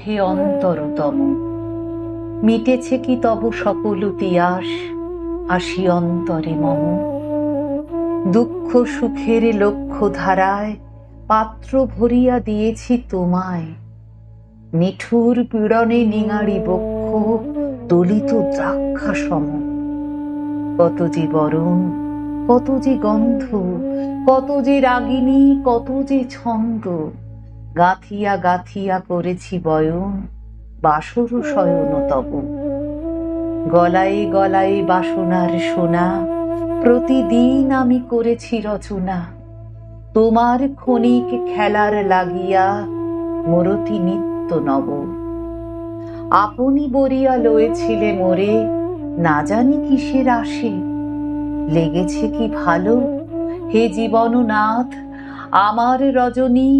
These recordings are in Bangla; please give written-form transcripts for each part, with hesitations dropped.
হে অন্তরতম। মিটেছে কি তব সকল তিয়াস, আসি অন্তরে মম। দুঃখ সুখের লক্ষ্য ধারায় পাত্র ভরিয়া দিয়েছি তোমায়। নিঠুর পীড়নে নিঙারি বক্ষ দলিত দ্রাক্ষা সম। কত যে বরণ, কত যে গন্ধ, কত যে রাগিনী, কত যে ছন্দ, গাঁথিয়া গাঁথিয়া করেছি বয়ন বাসর শয়ন তব। গলায় গলায় বাসনার সোনা, প্রতিদিন আমি করেছি রচনা। তোমার ক্ষণিক খেলার লাগিয়া মরতি নিত্য নব। আপনি বরিয়া লয়েছিলে মোরে, না জানি কিসের আসে। লেগেছে কি ভালো হে জীবননাথ, আমার রজনী,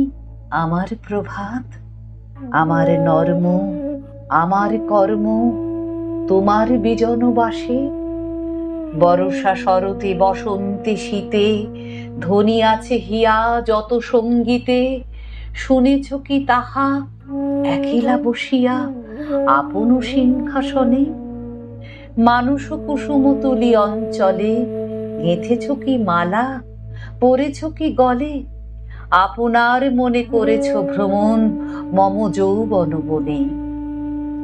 আমার প্রভাত, আমার নর্ম, আমার কর্ম তোমার বিজন বাসে। বর্ষা শরতে বসন্তে শীতে ধ্বনি আছে হিয়া যত সঙ্গীতে। শুনেছ কি তাহা একেলা বসিয়া আপন সিংহাসনে? মানুষ কুসুমতুলি অঞ্চলে গেঁথেছ কি মালা, পরেছ কি গলে? আপনার মনে করেছ ভ্রমণ মম যৌবন বনে।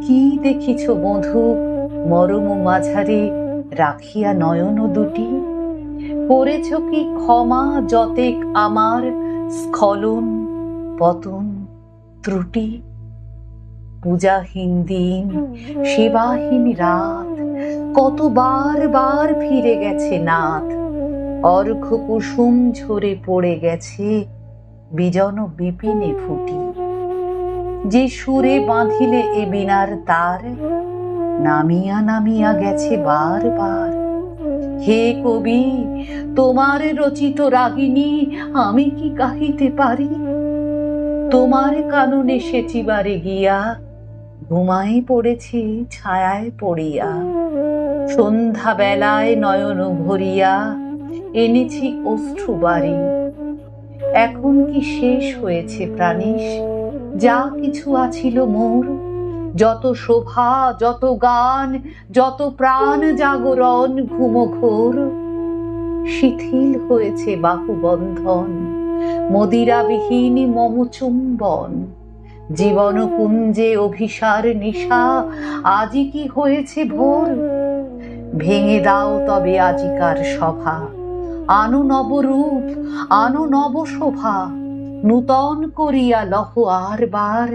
কি দেখিছ বধূ মরম মাঝারে রাখিয়া নয়ন দুটি? করেছ কি ক্ষমা যতেক আমার স্খলন পতন ত্রুটি? পূজাহীন দিন, সেবাহীন রাত, কতবার বার ফিরে গেছে নাথ। অর্ঘ্য কুসুম ঝরে পড়ে গেছে বিজন বিপিনে ফুটি। যে সুরে বাঁধিলে এ বীণার তার, নামিয়া নামিয়া গেছে বার বার। হে কবি, তোমার রচিত রাগিনী আমি কি গাহিতে পারি? তোমার কাননে সেচিবারে গিয়া ঘুমাই পড়েছি ছায়ায় পড়িয়া। সন্ধ্যা বেলায় নয়ন ভরিয়া এনেছি অশ্রু বারি। এখন কি শেষ হয়েছে প্রাণেশ যা কিছু আছিল মোর? যত শোভা, যত গান, যত প্রাণ জাগরণ ঘুমঘোর। শিথিল হয়েছে বাহুবন্ধন, মদিরাবিহীন মম চুম্বন। জীবন কুঞ্জে অভিসার নিশা আজি কি হয়েছে ভোর? ভেঙে দাও তবে আজিকার সভা, আনো নবরূপ, আনো নব শোভা। নূতন করিয়া লহ আর বার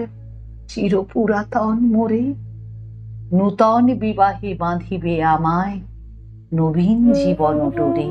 চিরপুরাতন মোরে। নূতন বিবাহে বাঁধিবে আমায় নবীন জীবন ডোরে।